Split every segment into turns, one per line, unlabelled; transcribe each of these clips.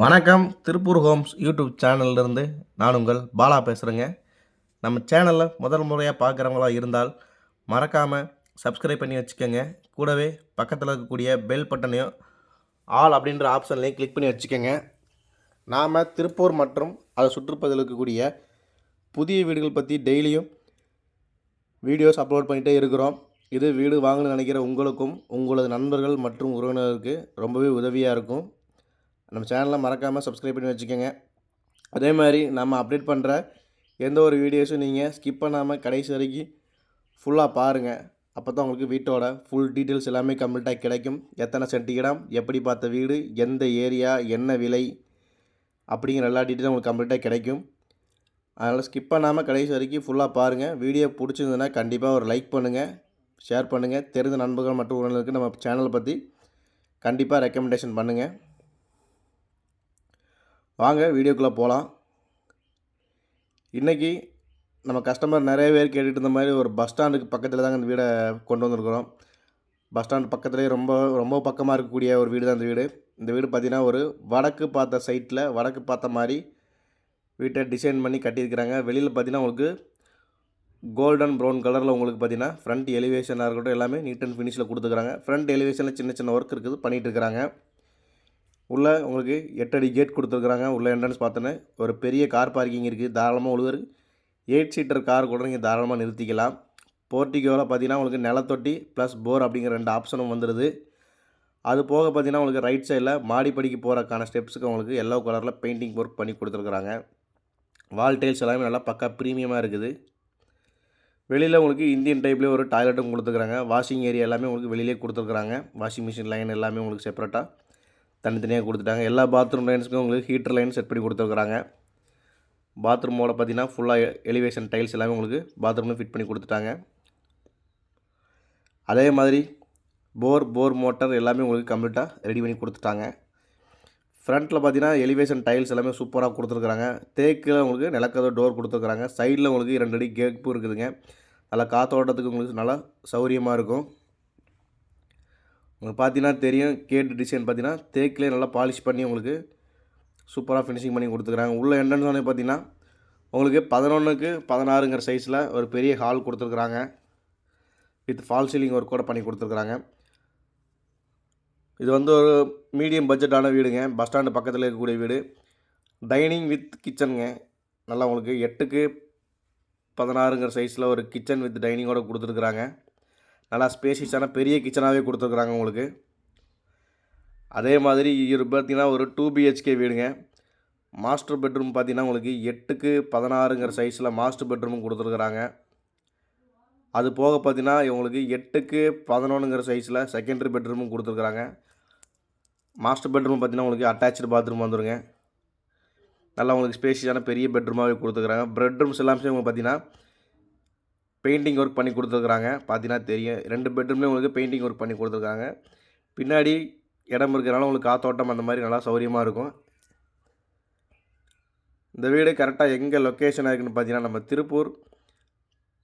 வணக்கம். Tiruppur Holmes YouTube சேனல்லேருந்து நான் உங்கள் பாலா பேசுகிறேங்க. நம்ம சேனலில் முதல் முறையாக பார்க்குறவங்களா இருந்தால் மறக்காமல் சப்ஸ்கிரைப் பண்ணி வச்சுக்கோங்க. கூடவே பக்கத்தில் இருக்கக்கூடிய பெல் பட்டனையும் ஆல் அப்படின்ற ஆப்ஷன்லையும் கிளிக் பண்ணி வச்சுக்கோங்க. நாம் திருப்பூர் மற்றும் அதை சுற்றுப்பகுதியில் இருக்கக்கூடிய புதிய வீடுகள் பற்றி டெய்லியும் வீடியோஸ் அப்லோட் பண்ணிகிட்டே இருக்கிறோம். இது வீடு வாங்கணும்னு நினைக்கிற உங்களுக்கும் உங்களது நண்பர்கள் மற்றும் உறவினருக்கு ரொம்பவே உதவியாக இருக்கும். நம்ம சேனலை மறக்காமல் சப்ஸ்கிரைப் பண்ணி வச்சுக்கோங்க. அதே மாதிரி நம்ம அப்டேட் பண்ணுற எந்த ஒரு வீடியோஸும் நீங்கள் ஸ்கிப் பண்ணாமல் கடைசி வரைக்கும் ஃபுல்லாக பாருங்கள். அப்போ தான் உங்களுக்கு வீட்டோட ஃபுல் டீட்டெயில்ஸ் எல்லாமே கம்ப்ளீட்டாக கிடைக்கும். எத்தனை சென்ட் இடம், எப்படி பார்த்த வீடு, எந்த ஏரியா, என்ன விலை அப்படிங்கிற எல்லா டீட்டெயிலும் உங்களுக்கு கம்ப்ளீட்டாக கிடைக்கும். அதனால் ஸ்கிப் பண்ணாமல் கடைசி வரைக்கும் ஃபுல்லாக பாருங்கள். வீடியோ பிடிச்சிருந்ததுன்னா கண்டிப்பாக ஒரு லைக் பண்ணுங்கள், ஷேர் பண்ணுங்கள். தெரிந்த நண்பர்கள் மற்றும் உறவினர்களுக்கு நம்ம சேனலை பற்றி கண்டிப்பாக ரெக்கமெண்டேஷன் பண்ணுங்கள். வாங்க வீடியோக்குள்ளே போகலாம். இன்றைக்கி நம்ம கஸ்டமர் நிறைய பேர் கேட்டுட்டு இருந்த மாதிரி ஒரு பஸ் ஸ்டாண்டுக்கு பக்கத்தில் தாங்க இந்த வீடை கொண்டு வந்திருக்கிறோம். பஸ் ஸ்டாண்டு பக்கத்துலேயே ரொம்ப பக்கமாக இருக்கக்கூடிய ஒரு வீடு தான் இந்த வீடு. இந்த வீடு பார்த்திங்கன்னா ஒரு வடக்கு பார்த்த சைட்டில் வடக்கு பார்த்த மாதிரி வீட்டை டிசைன் பண்ணி கட்டியிருக்கிறாங்க. வெளியில் பார்த்திங்கன்னா உங்களுக்கு கோல்டன் ப்ரௌன் கலரில் உங்களுக்கு பார்த்திங்கன்னா ஃப்ரண்ட் எலிவேஷனாக இருக்கட்டும் எல்லாமே நீட் அண்ட் ஃபினிஷில் கொடுத்துருக்குறாங்க. ஃப்ரண்ட் எலிவேஷனில் சின்ன சின்ன ஒர்க் இருக்குது, பண்ணிகிட்டு இருக்கிறாங்க. உள்ளே உங்களுக்கு 8 அடி கேட் கொடுத்துருக்குறாங்க. உள்ளே என்ட்ரன்ஸ் பார்த்தோன்னே ஒரு பெரிய கார் பார்க்கிங் இருக்குது. தாராளமாக ஒரு 8 சீட்டர் கார் கூட நீங்கள் தாராளமாக நிறுத்திக்கலாம். போர்ட்டிகோவில் பார்த்தீங்கன்னா உங்களுக்கு நிலத்தொட்டி ப்ளஸ் போர் அப்படிங்கிற 2 ஆப்ஷனும் வந்துடுது. அது போக பார்த்தீங்கன்னா உங்களுக்கு ரைட் சைடில் மாடிப்படிக்கு போகிறக்கான ஸ்டெப்ஸுக்கு உங்களுக்கு எல்லோ கலரில் பெயிண்டிங் ஒர்க் பண்ணி கொடுத்துருக்குறாங்க. வால் டைல்ஸ் எல்லாமே நல்லா பக்கா ப்ரீமியமாக இருக்குது. வெளியில் உங்களுக்கு இந்தியன் டைப்லேயே ஒரு டாய்லெட்டும் கொடுத்துருக்குறாங்க. வாஷிங் ஏரியா எல்லாமே உங்களுக்கு வெளியிலே கொடுத்துருக்குறாங்க. வாஷிங் மிஷின் லைன் எல்லாமே உங்களுக்கு செப்பரேட்டாக தனித்தனியாக கொடுத்துட்டாங்க. எல்லா பாத்ரூம் லைன்ஸுக்கும் உங்களுக்கு ஹீட்டர் லைன் செட் பண்ணி கொடுத்துருக்குறாங்க. பாத்ரூமோட பார்த்தீங்கன்னா ஃபுல்லாக எலிவேஷன் டைல்ஸ் எல்லாமே உங்களுக்கு பாத்ரூமில் ஃபிட் பண்ணி கொடுத்துட்டாங்க. அதே மாதிரி போர் மோட்டர் எல்லாமே உங்களுக்கு கம்ப்ளீட்டாக ரெடி பண்ணி கொடுத்துட்டாங்க. ஃப்ரண்ட்டில் பார்த்தீங்கன்னா எலிவேஷன் டைல்ஸ் எல்லாமே சூப்பராக கொடுத்துருக்குறாங்க. தேக்கில் உங்களுக்கு நிலக்கதவு டோர் கொடுத்துருக்குறாங்க. சைடில் உங்களுக்கு 2 அடி கேப்பு இருக்குதுங்க. நல்லா காற்றோட்டத்துக்கு உங்களுக்கு நல்லா சௌரியமாக இருக்கும். உங்களுக்கு பார்த்தீங்கன்னா தெரியும், கேட் டிசைன் பார்த்தீங்கன்னா தேக்கிலே நல்லா பாலிஷ் பண்ணி உங்களுக்கு சூப்பராக ஃபினிஷிங் பண்ணி கொடுத்துருக்குறாங்க. உள்ள என்ட்ரன்ஸ் வந்து பார்த்தீங்கன்னா உங்களுக்கு 11க்கு 16ங்கிற சைஸில் ஒரு பெரிய ஹால் கொடுத்துருக்குறாங்க. வித் ஃபால் சீலிங் ஒர்க் கூட பண்ணி கொடுத்துருக்குறாங்க. இது வந்து ஒரு மீடியம் பட்ஜெட்டான வீடுங்க. பஸ் ஸ்டாண்டு பக்கத்தில் இருக்கக்கூடிய வீடு. டைனிங் வித் கிச்சனுங்க. நல்லா உங்களுக்கு 8க்கு 16ங்கிற சைஸில் ஒரு கிச்சன் வித் டைனிங்கோட கொடுத்துருக்குறாங்க. நல்லா ஸ்பேஷியஸான பெரிய கிச்சனாகவே கொடுத்துருக்குறாங்க உங்களுக்கு. அதே மாதிரி இது பார்த்திங்கன்னா ஒரு 2 BHK வீடுங்க. மாஸ்டர் பெட்ரூம் பார்த்திங்கன்னா உங்களுக்கு 8க்கு 16ங்கிற சைஸில் மாஸ்டர் பெட்ரூமும் கொடுத்துருக்குறாங்க. அது போக பார்த்திங்கன்னா உங்களுக்கு 8க்கு 11ங்கிற சைஸில் செகண்டரி பெட்ரூமும் கொடுத்துருக்குறாங்க. மாஸ்டர் பெட்ரூம் பார்த்திங்கன்னா உங்களுக்கு அட்டாச்சு பாத்ரூம் வந்துடுங்க. நல்லா உங்களுக்கு ஸ்பேஷியஸான பெரிய பெட்ரூமாகவே கொடுத்துருக்குறாங்க. பெட்ரூம்ஸ் எல்லாமே உங்களுக்கு பார்த்திங்கன்னா பெயிண்டிங் ஒர்க் பண்ணி கொடுத்துருக்குறாங்க. பார்த்தீங்கன்னா தெரியும், 2 பெட்ரூம்லேயும் உங்களுக்கு பெயிண்டிங் ஒர்க் பண்ணி கொடுத்துருக்காங்க. பின்னாடி இடம் இருக்கிறனால உங்களுக்கு காற்றோட்டம் அந்த மாதிரி நல்லா சௌரியமாக இருக்கும். இந்த வீடு கரெக்டாக எங்கே லொக்கேஷனாக இருக்குதுன்னு பார்த்தீங்கன்னா நம்ம திருப்பூர்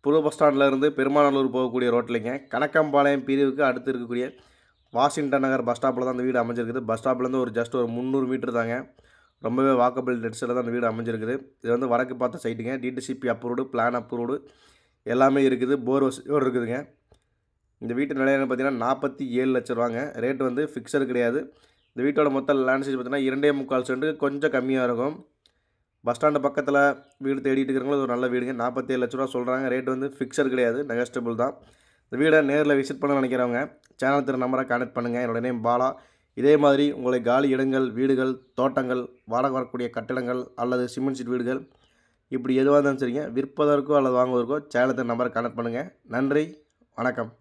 புது பஸ் ஸ்டாண்ட்லேருந்து பெருமாநல்லூர் போகக்கூடிய ரோட்லைங்க கணக்கம்பாளையம் பிரிவுக்கு அடுத்து இருக்கக்கூடிய வாஷிங்டன் நகர் பஸ் ஸ்டாப்பில் தான் அந்த வீடு அமைஞ்சிருக்குது. பஸ் ஸ்டாப்லேருந்து ஒரு ஜஸ்ட் ஒரு 300 மீட்டர் தாங்க. ரொம்பவே வாக்கபிள் டெட்ஸில் தான் அந்த வீடு அமைஞ்சிருக்குது. இது வந்து வடக்கு பார்த்த சைட்டுங்க. DTCP அப்ரூவ்டு, பிளான் அப்ரூவ்டு எல்லாமே இருக்குது. போர் வசதியோடு இருக்குதுங்க. இந்த வீட்டு நிலையம் பார்த்தீங்கன்னா 47 லட்ச ரூபாங்க. ரேட் வந்து ஃபிக்ஸடு கிடையாது. இந்த வீட்டோட மொத்த லேண்ட் சைஸ் பார்த்தீங்கன்னா 2.25 சென்ட், கொஞ்சம் கம்மியாக இருக்கும். பஸ் ஸ்டாண்டு பக்கத்தில் வீடு தேடிட்டு இருக்கிறவங்களும் ஒரு நல்ல வீடுங்க. 47 லட்ச ரூபா சொல்கிறாங்க. ரேட் வந்து ஃபிக்ஸடு கிடையாது, நெகஸ்டபிள் தான். இந்த வீடை நேரில் விசிட் பண்ண நினைக்கிறவங்க சேனல் திரு நம்பரை கான்டெக்ட் பண்ணுங்கள். என்னோட நேம் பாலா. இதே மாதிரி உங்களை காலி இடங்கள், வீடுகள், தோட்டங்கள், வாடகை வரக்கூடிய கட்டிடங்கள் அல்லது சிமெண்ட் சீட் வீடுகள் இப்படி எதுவாக இருந்தாலும் சரிங்க, விற்பதற்கோ அல்லது வாங்குவதற்கோ சேனல் திரு நம்பரை கான்டெக்ட் பண்ணுங்கள். நன்றி, வணக்கம்.